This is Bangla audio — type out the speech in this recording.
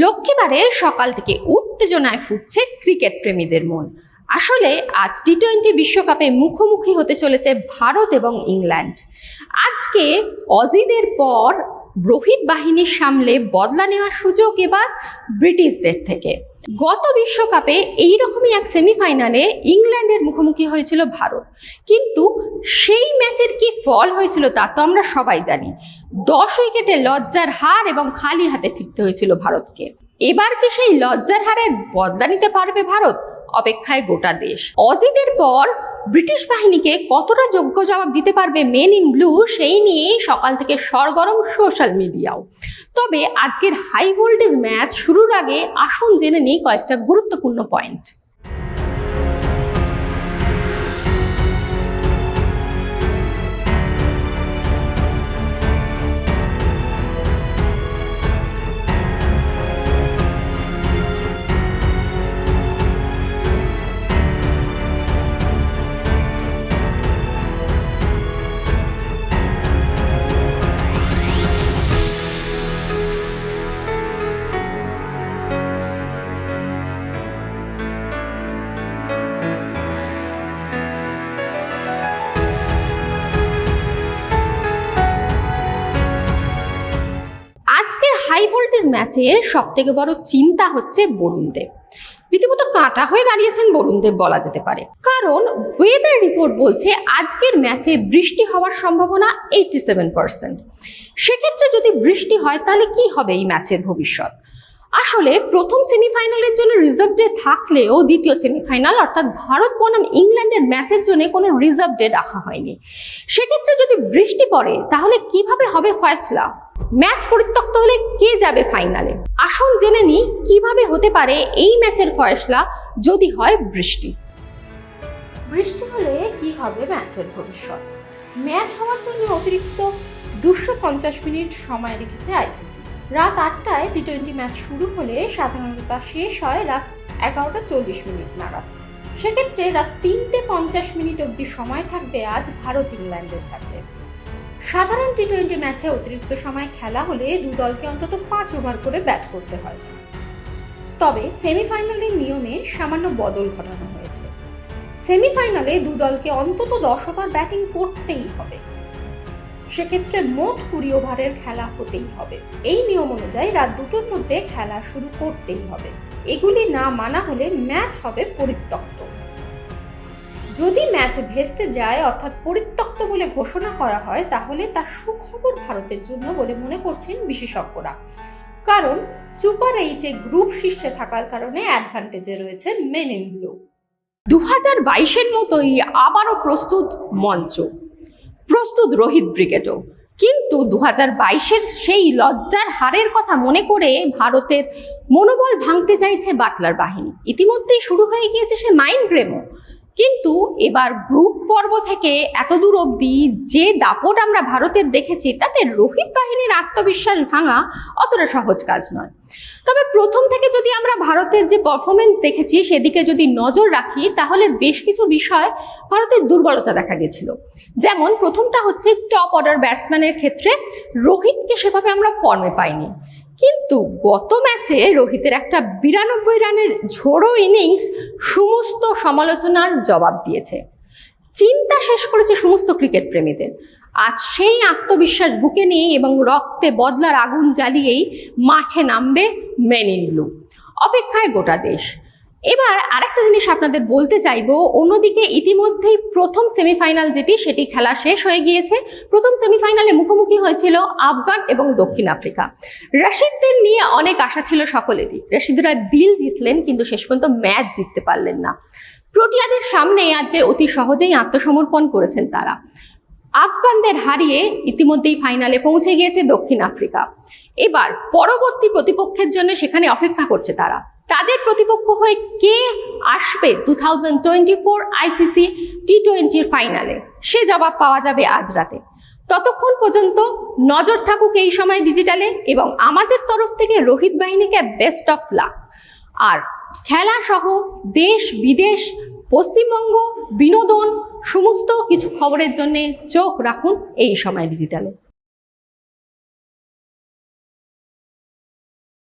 লক্ষ্মীবারের সকাল থেকে উত্তেজনায় ফুটছে ক্রিকেট প্রেমীদের মন। আসলে আজ টি-20 বিশ্বকাপে মুখোমুখি হতে চলেছে ভারত এবং ইংল্যান্ড। আজকে অজিদের পর রোহিত বাহিনীর সামলে বদলা নেওয়ার সুযোগ এবার ব্রিটিশদের থেকে। গত বিশ্বকাপে এইরকমই এক সেমিফাইনালে ইংল্যান্ডের মুখোমুখি হয়েছিল ভারত, কিন্তু সেই ম্যাচের কি ফল হয়েছিল তা তো আমরা সবাই জানি। 10 উইকেটে লজ্জার হার এবং খালি হাতে ফিরতে হয়েছিল ভারতকে। এবার কি সেই লজ্জার হারের বদলা নিতে পারবে ভারত? অপেক্ষায় গোটা দেশ। অজিদের পর ব্রিটিশ বাহিনীকে কতটা যোগ্য জবাব দিতে পারবে মেন ইন ব্লু, সেই নিয়েই সকাল থেকে সরগরম সোশ্যাল মিডিয়াও। তবে আজকের হাই ভোল্টেজ ম্যাচ শুরুর আগে আসুন জেনে নিই কয়েকটা গুরুত্বপূর্ণ পয়েন্ট। আজকের হাই ভোল্টেজ ম্যাচের সব থেকে বড় চিন্তা হচ্ছে বরুণ দেব। রীতিমতো কাঁটা হয়ে দাঁড়িয়েছেন বরুণ দেব বলা যেতে পারে, কারণ ওয়েদার রিপোর্ট বলছে আজকের ম্যাচে বৃষ্টি হওয়ার সম্ভাবনা 87%। সেক্ষেত্রে যদি বৃষ্টি হয় তাহলে কি হবে এই ম্যাচের ভবিষ্যৎ? আসলে প্রথম সেমিফাইনালের জন্য রিজার্ভ ডে থাকলেও দ্বিতীয় সেমিফাইনাল অর্থাৎ ভারত বনাম ইংল্যান্ডের ম্যাচের জন্য কোনো রিজার্ভ ডে রাখা হয়নি। সেক্ষেত্রে যদি বৃষ্টি পড়ে তাহলে কিভাবে হবে ফয়সলা? ম্যাচ পরিত্যক্ত হলে কে যাবে ফাইনালে? আসুন জেনে নিই কিভাবে হতে পারে এই ম্যাচের ফয়সলা যদি হয় বৃষ্টি। বৃষ্টি হলে কি হবে ম্যাচের ভবিষ্যৎ? ম্যাচ হওয়ার জন্য অতিরিক্ত 250 মিনিট সময় রেখেছে আইসিসি। রাত 8টায় টি-20 ম্যাচ শুরু হলে সাধারণত তা শেষ হয় রাত 11:40 নাগাদ। সেক্ষেত্রে রাত 3:50 অবধি সময় থাকবে আজ ভারত ইংল্যান্ডের কাছে। সাধারণ টি-20 ম্যাচে অতিরিক্ত সময় খেলা হলে দু দলকে অন্তত 5 ওভার করে ব্যাট করতে হয়। তবে সেমিফাইনালের নিয়মে সামান্য বদল ঘটানো হয়েছে। সেমিফাইনালে দু দলকে অন্তত 10 ওভার ব্যাটিং করতেই হবে। সেক্ষেত্রে মোট 20 ওভারের খেলা হতেই হবে। এই নিয়ম অনুযায়ী রাত 2টোর মধ্যে খেলা শুরু করতেই হবে। এগুলি না মানা হলে ম্যাচ হবে পরিত্যক্ত। যদি ম্যাচ ভেস্তে যায় অর্থাৎ পরিত্যক্ত বলে ঘোষণা করা হয় তাহলে তা সুখবর ভারতের জন্য বলে মনে করছেন বিশেষজ্ঞরা, কারণ সুপার 8-এ গ্রুপ শীর্ষে থাকার কারণে অ্যাডভান্টেজে রয়েছে মেন ইন ব্লু। 2022-এর মতোই আবারও প্রস্তুত মঞ্চ, প্রস্তুত রোহিত ব্রিগেডও। কিন্তু 2022-এর সেই লজ্জার হারের কথা মনে করে ভারতের মনোবল ভাঙতে চাইছে বাটলার বাহিনী। ইতিমধ্যেই শুরু হয়ে গিয়েছে সে মাইন্ড গেমও। কিন্তু এবার গ্রুপ পর্ব থেকে এতদূর অবধি যে দাপট আমরা ভারতের দেখেছি তাতে রোহিত বাহিনীর আত্মবিশ্বাস ভাঙা অতটা সহজ কাজ নয়। তবে প্রথম থেকে যদি আমরা ভারতের যে পারফরমেন্স দেখেছি সেদিকে যদি নজর রাখি তাহলে বেশ কিছু বিষয় ভারতের দুর্বলতা দেখা গেছিল। যেমন প্রথমটা হচ্ছে টপ অর্ডার ব্যাটসম্যানের ক্ষেত্রে রোহিতকে সেভাবে আমরা ফর্মে পাইনি। কিন্তু গত ম্যাচে রোহিতের একটা 92 রানের ঝোড়ো ইনিংস সমস্ত সমালোচনার জবাব দিয়েছে, চিন্তা শেষ করেছে সমস্ত ক্রিকেট প্রেমীদের। আজ সেই আত্মবিশ্বাস বুকে নিয়ে এবং রক্তে বদলার আগুন জ্বালিয়েই মাঠে নামবে মেন ইন ব্লু। অপেক্ষায় গোটা দেশ। এবার আরেকটা জিনিস আপনাদের বলতে চাইবো, অন্যদিকে ইতিমধ্যেই প্রথম সেমিফাইনাল সেটি খেলা শেষ হয়ে গিয়েছে। প্রথম সেমিফাইনালে মুখোমুখি হয়েছিল আফগান এবং দক্ষিণ আফ্রিকা। রশিদদের নিয়ে অনেক আশা ছিল সকলেরই। রশিদরা দিল জিতলেন কিন্তু শেষ পর্যন্ত ম্যাচ জিততে পারলেন না। প্রোটিয়াদের সামনে আজকে অতি সহজেই আত্মসমর্পণ করেছেন তারা। আফগানদের হারিয়ে ইতিমধ্যেই ফাইনালে পৌঁছে গিয়েছে দক্ষিণ আফ্রিকা। এবার পরবর্তী প্রতিপক্ষের জন্য সেখানে অপেক্ষা করছে তারা। তাদের প্রতিপক্ষ হয়ে কে আসবে 2024 আইসিসি টি-20 ফাইনালে, সে জবাব পাওয়া যাবে আজ রাতে। ততক্ষণ পর্যন্ত নজর থাকুক এই সময় ডিজিটালে, এবং আমাদের তরফ থেকে রোহিত বাহিনীকে বেস্ট অফ লাক। আর খেলা সহ দেশ বিদেশ পশ্চিমবঙ্গ বিনোদন সমস্ত কিছু খবরের জন্য চোখ রাখুন এই সময় ডিজিটালে।